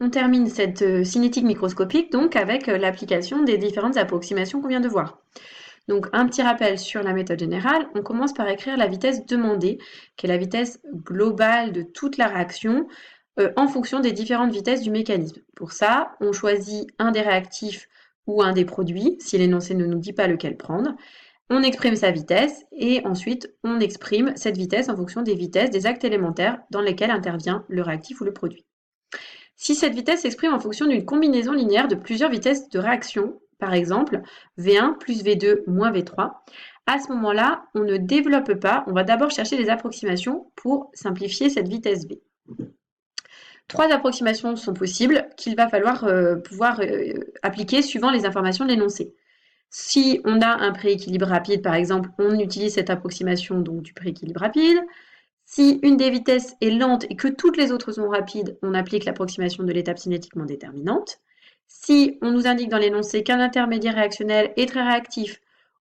On termine cette cinétique microscopique donc avec l'application des différentes approximations qu'on vient de voir. Donc un petit rappel sur la méthode générale, on commence par écrire la vitesse demandée, qui est la vitesse globale de toute la réaction en fonction des différentes vitesses du mécanisme. Pour ça, on choisit un des réactifs ou un des produits, si l'énoncé ne nous dit pas lequel prendre. On exprime sa vitesse et ensuite on exprime cette vitesse en fonction des vitesses des actes élémentaires dans lesquels intervient le réactif ou le produit. Si cette vitesse s'exprime en fonction d'une combinaison linéaire de plusieurs vitesses de réaction, par exemple V1 plus V2 moins V3, à ce moment-là, on ne développe pas, on va d'abord chercher des approximations pour simplifier cette vitesse V. Trois approximations sont possibles qu'il va falloir pouvoir appliquer suivant les informations de l'énoncé. Si on a un prééquilibre rapide, par exemple, on utilise cette approximation donc, du prééquilibre rapide. Si une des vitesses est lente et que toutes les autres sont rapides, on applique l'approximation de l'étape cinétiquement déterminante. Si on nous indique dans l'énoncé qu'un intermédiaire réactionnel est très réactif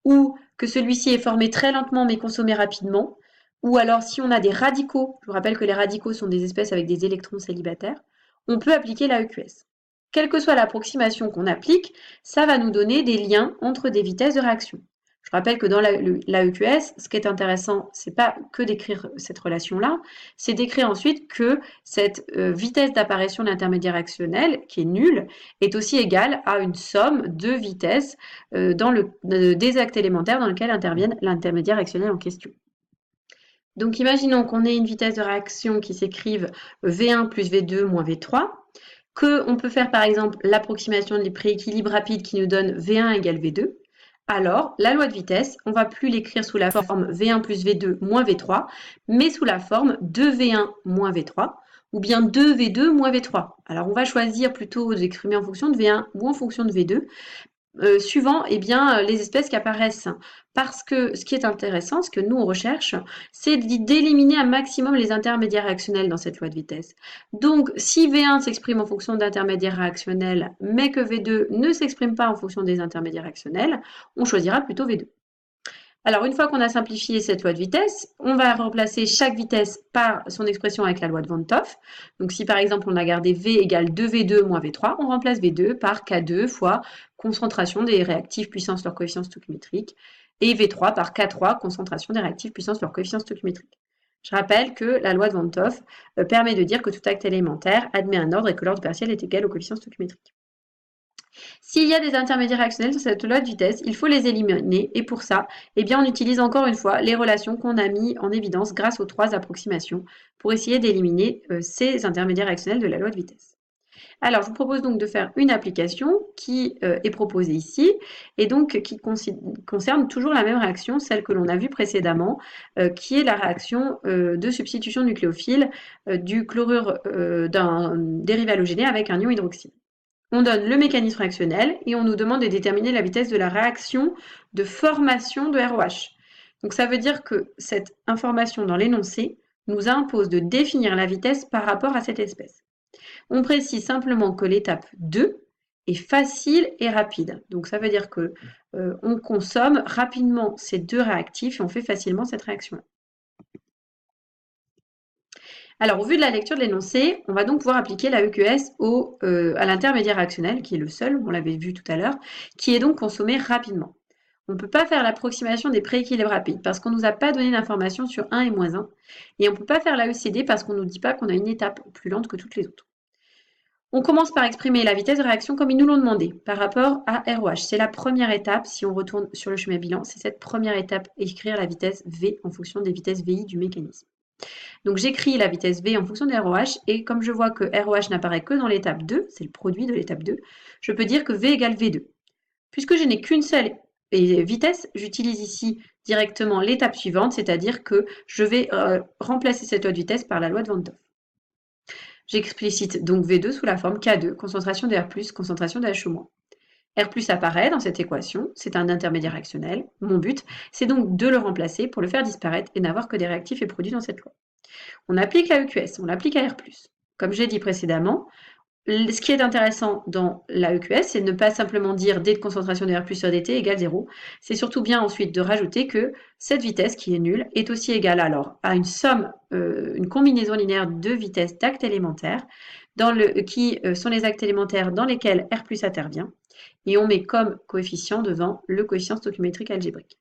ou que celui-ci est formé très lentement mais consommé rapidement, ou alors si on a des radicaux, je vous rappelle que les radicaux sont des espèces avec des électrons célibataires, on peut appliquer l'AEQS. Quelle que soit l'approximation qu'on applique, ça va nous donner des liens entre des vitesses de réaction. Je rappelle que dans l'AEQS, ce qui est intéressant, c'est pas que d'écrire cette relation-là, c'est d'écrire ensuite que cette vitesse d'apparition de l'intermédiaire réactionnel, qui est nulle, est aussi égale à une somme de vitesses des actes élémentaires dans lesquels interviennent l'intermédiaire réactionnel en question. Donc imaginons qu'on ait une vitesse de réaction qui s'écrive V1 plus V2 moins V3, qu'on peut faire par exemple l'approximation des prééquilibres rapides qui nous donne V1 égale V2. Alors, la loi de vitesse, on ne va plus l'écrire sous la forme V1 plus V2 moins V3, mais sous la forme 2V1 moins V3, ou bien 2V2 moins V3. Alors, on va choisir plutôt d'exprimer en fonction de V1 ou en fonction de V2, suivant les espèces qui apparaissent. Parce que ce qui est intéressant, ce que nous on recherche, c'est d'éliminer un maximum les intermédiaires réactionnels dans cette loi de vitesse. Donc, si V1 s'exprime en fonction d'intermédiaires réactionnels, mais que V2 ne s'exprime pas en fonction des intermédiaires réactionnels, on choisira plutôt V2. Alors, une fois qu'on a simplifié cette loi de vitesse, on va remplacer chaque vitesse par son expression avec la loi de Van 't Hoff. Donc, si par exemple on a gardé V égale 2V2 moins V3, on remplace V2 par K2 fois concentration des réactifs puissance leur coefficient stoichiométrique et V3 par K3 concentration des réactifs puissance leur coefficient stoichiométrique. Je rappelle que la loi de Van 't Hoff permet de dire que tout acte élémentaire admet un ordre et que l'ordre partiel est égal au coefficient stoichiométrique. S'il y a des intermédiaires réactionnels sur cette loi de vitesse, il faut les éliminer et pour ça, on utilise encore une fois les relations qu'on a mis en évidence grâce aux trois approximations pour essayer d'éliminer ces intermédiaires réactionnels de la loi de vitesse. Alors, je vous propose donc de faire une application qui est proposée ici et donc qui concerne toujours la même réaction, celle que l'on a vue précédemment, qui est la réaction de substitution nucléophile du chlorure d'un dérivé halogéné avec un ion hydroxyle. On donne le mécanisme réactionnel et on nous demande de déterminer la vitesse de la réaction de formation de ROH. Donc ça veut dire que cette information dans l'énoncé nous impose de définir la vitesse par rapport à cette espèce. On précise simplement que l'étape 2 est facile et rapide. Donc ça veut dire que on consomme rapidement ces deux réactifs et on fait facilement cette réaction. Alors, au vu de la lecture de l'énoncé, on va donc pouvoir appliquer la EQS à l'intermédiaire réactionnel, qui est le seul, on l'avait vu tout à l'heure, qui est donc consommé rapidement. On ne peut pas faire l'approximation des prééquilibres rapides parce qu'on ne nous a pas donné d'informations sur 1 et moins 1. Et on ne peut pas faire la ECD parce qu'on ne nous dit pas qu'on a une étape plus lente que toutes les autres. On commence par exprimer la vitesse de réaction comme ils nous l'ont demandé par rapport à ROH. C'est la première étape, si on retourne sur le schéma bilan, c'est cette première étape, écrire la vitesse V en fonction des vitesses VI du mécanisme. Donc j'écris la vitesse V en fonction de ROH, et comme je vois que ROH n'apparaît que dans l'étape 2, c'est le produit de l'étape 2, je peux dire que V égale V2. Puisque je n'ai qu'une seule vitesse, j'utilise ici directement l'étape suivante, c'est-à-dire que je vais remplacer cette loi de vitesse par la loi de Van 't Hoff. J'explicite donc V2 sous la forme K2, concentration de R+, concentration de HO-. R+ apparaît dans cette équation, c'est un intermédiaire réactionnel. Mon but, c'est donc de le remplacer pour le faire disparaître et n'avoir que des réactifs et produits dans cette loi. On applique la EQS, on l'applique à R+. Comme j'ai dit précédemment, ce qui est intéressant dans la EQS, c'est de ne pas simplement dire D de concentration de R+ sur dt égale 0. C'est surtout bien ensuite de rajouter que cette vitesse, qui est nulle, est aussi égale alors à une somme, une combinaison linéaire de vitesses d'actes élémentaires, qui sont les actes élémentaires dans lesquels R plus intervient, et on met comme coefficient devant le coefficient stoichiométrique algébrique.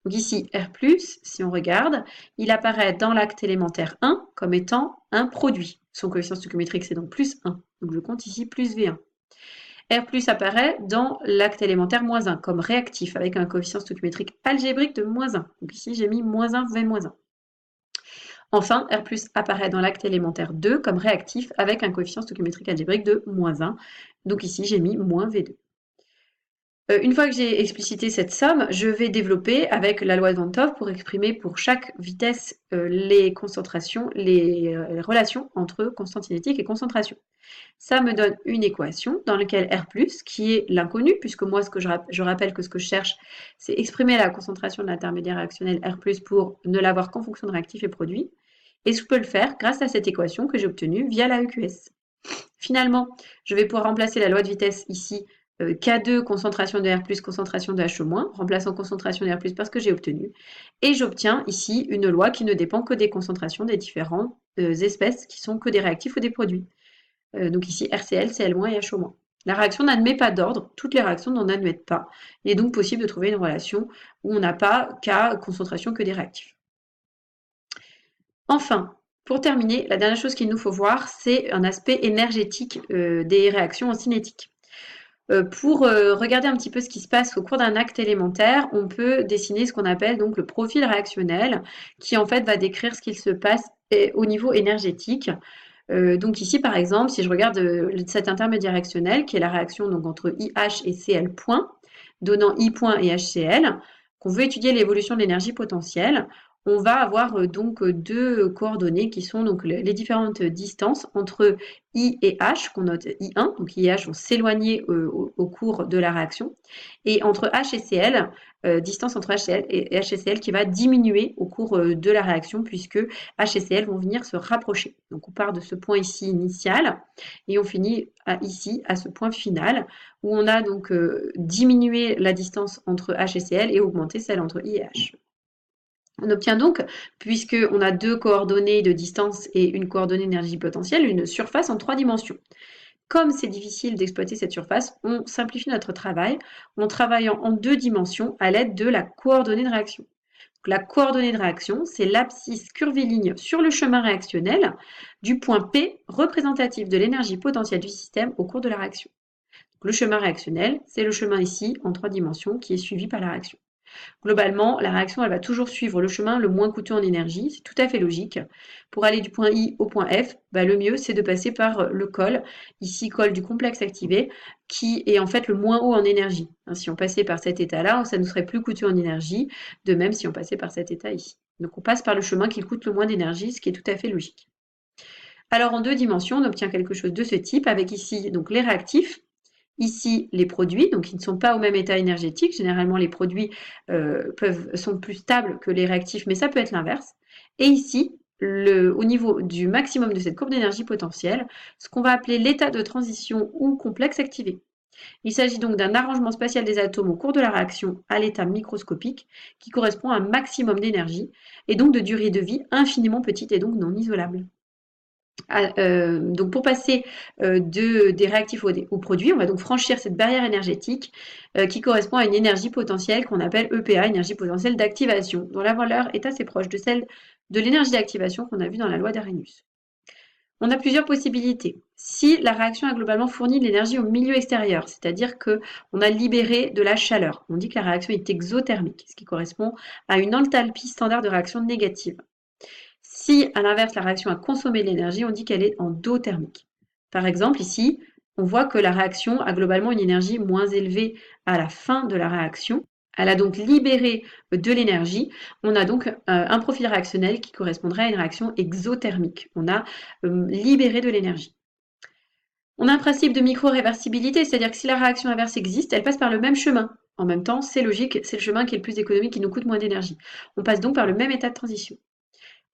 Donc ici, R+, si on regarde, il apparaît dans l'acte élémentaire 1 comme étant un produit. Son coefficient stoichiométrique, c'est donc plus 1. Donc je compte ici plus V1. R+ apparaît dans l'acte élémentaire moins 1 comme réactif avec un coefficient stoichiométrique algébrique de moins 1. Donc ici, j'ai mis moins 1, V-1. Enfin, R+ apparaît dans l'acte élémentaire 2 comme réactif avec un coefficient stoichiométrique algébrique de moins 1. Donc ici, j'ai mis moins V2. Une fois que j'ai explicité cette somme, je vais développer avec la loi de Van 't Hoff pour exprimer pour chaque vitesse les concentrations, les relations entre constante cinétique et concentration. Ça me donne une équation dans laquelle R+, qui est l'inconnu, puisque moi, je rappelle que ce que je cherche, c'est exprimer la concentration de l'intermédiaire réactionnel R+, pour ne l'avoir qu'en fonction de réactif et produit. Et je peux le faire grâce à cette équation que j'ai obtenue via la EQS. Finalement, je vais pouvoir remplacer la loi de vitesse ici, K2, concentration de R+, concentration de HO-, remplaçant concentration de R+, parce que j'ai obtenu. Et j'obtiens ici une loi qui ne dépend que des concentrations des différentes espèces qui sont que des réactifs ou des produits. Donc ici, RCl, Cl- et HO-. La réaction n'admet pas d'ordre, toutes les réactions n'en admettent pas. Il est donc possible de trouver une relation où on n'a pas qu'à concentration que des réactifs. Enfin, pour terminer, la dernière chose qu'il nous faut voir, c'est un aspect énergétique des réactions en cinétique. Pour regarder un petit peu ce qui se passe au cours d'un acte élémentaire, on peut dessiner ce qu'on appelle donc le profil réactionnel, qui en fait va décrire ce qu'il se passe au niveau énergétique. Donc ici, par exemple, si je regarde cet intermédiaire réactionnel, qui est la réaction donc, entre IH et Cl point, donnant I point et HCl, qu'on veut étudier l'évolution de l'énergie potentielle, on va avoir donc deux coordonnées qui sont donc les différentes distances entre I et H, qu'on note I1, donc I et H vont s'éloigner au cours de la réaction, et entre H et Cl, distance entre HCl et HCl qui va diminuer au cours de la réaction, puisque H et Cl vont venir se rapprocher. Donc on part de ce point ici initial, et on finit ici à ce point final, où on a donc diminué la distance entre H et Cl et augmenté celle entre I et H. On obtient donc, puisqu'on a deux coordonnées de distance et une coordonnée d'énergie potentielle, une surface en 3 dimensions. Comme c'est difficile d'exploiter cette surface, on simplifie notre travail en travaillant en 2 dimensions à l'aide de la coordonnée de réaction. Donc, la coordonnée de réaction, c'est l'abscisse curviligne sur le chemin réactionnel du point P représentatif de l'énergie potentielle du système au cours de la réaction. Donc, le chemin réactionnel, c'est le chemin ici en 3 dimensions qui est suivi par la réaction. Globalement, la réaction, elle va toujours suivre le chemin le moins coûteux en énergie, c'est tout à fait logique. Pour aller du point I au point F, le mieux, c'est de passer par le col, ici col du complexe activé, qui est en fait le moins haut en énergie. Si on passait par cet état-là, ça nous serait plus coûteux en énergie, de même si on passait par cet état ici. Donc on passe par le chemin qui coûte le moins d'énergie, ce qui est tout à fait logique. Alors en 2 dimensions, on obtient quelque chose de ce type, avec ici donc les réactifs, ici, les produits, donc ils ne sont pas au même état énergétique. Généralement, les produits sont plus stables que les réactifs, mais ça peut être l'inverse. Et ici, au niveau du maximum de cette courbe d'énergie potentielle, ce qu'on va appeler l'état de transition ou complexe activé. Il s'agit donc d'un arrangement spatial des atomes au cours de la réaction à l'état microscopique qui correspond à un maximum d'énergie et donc de durée de vie infiniment petite et donc non isolable. Donc pour passer des réactifs aux produits, on va donc franchir cette barrière énergétique qui correspond à une énergie potentielle qu'on appelle EPA, énergie potentielle d'activation, dont la valeur est assez proche de celle de l'énergie d'activation qu'on a vue dans la loi d'Arrhenius. On a plusieurs possibilités. Si la réaction a globalement fourni de l'énergie au milieu extérieur, c'est-à-dire qu'on a libéré de la chaleur, on dit que la réaction est exothermique, ce qui correspond à une enthalpie standard de réaction négative. Si, à l'inverse, la réaction a consommé de l'énergie, on dit qu'elle est endothermique. Par exemple, ici, on voit que la réaction a globalement une énergie moins élevée à la fin de la réaction. Elle a donc libéré de l'énergie. On a donc un profil réactionnel qui correspondrait à une réaction exothermique. On a libéré de l'énergie. On a un principe de micro-réversibilité, c'est-à-dire que si la réaction inverse existe, elle passe par le même chemin. En même temps, c'est logique, c'est le chemin qui est le plus économique, qui nous coûte moins d'énergie. On passe donc par le même état de transition.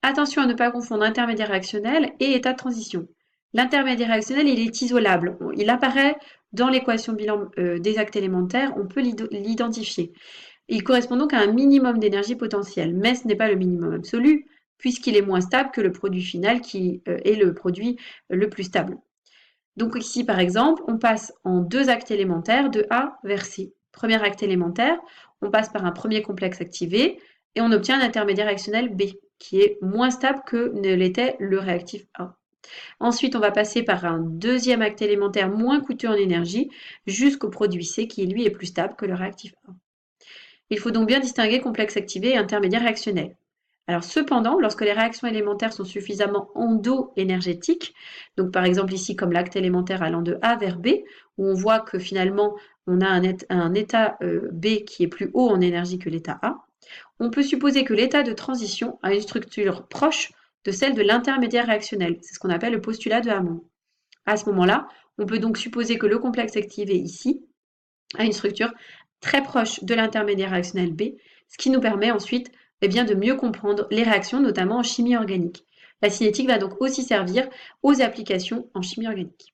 Attention à ne pas confondre intermédiaire réactionnel et état de transition. L'intermédiaire réactionnel, il est isolable. Il apparaît dans l'équation bilan des actes élémentaires, on peut l'identifier. Il correspond donc à un minimum d'énergie potentielle, mais ce n'est pas le minimum absolu, puisqu'il est moins stable que le produit final qui est le produit le plus stable. Donc ici, par exemple, on passe en 2 actes élémentaires de A vers C. Premier acte élémentaire, on passe par un premier complexe activé et on obtient un intermédiaire réactionnel B, qui est moins stable que ne l'était le réactif A. Ensuite, on va passer par un deuxième acte élémentaire moins coûteux en énergie jusqu'au produit C qui, lui, est plus stable que le réactif A. Il faut donc bien distinguer complexe activé et intermédiaire réactionnel. Alors cependant, lorsque les réactions élémentaires sont suffisamment endo-énergétiques, donc par exemple ici comme l'acte élémentaire allant de A vers B, où on voit que finalement on a un état B qui est plus haut en énergie que l'état A, on peut supposer que l'état de transition a une structure proche de celle de l'intermédiaire réactionnel. C'est ce qu'on appelle le postulat de Hammond. À ce moment-là, on peut donc supposer que le complexe activé ici a une structure très proche de l'intermédiaire réactionnel B, ce qui nous permet ensuite de mieux comprendre les réactions, notamment en chimie organique. La cinétique va donc aussi servir aux applications en chimie organique.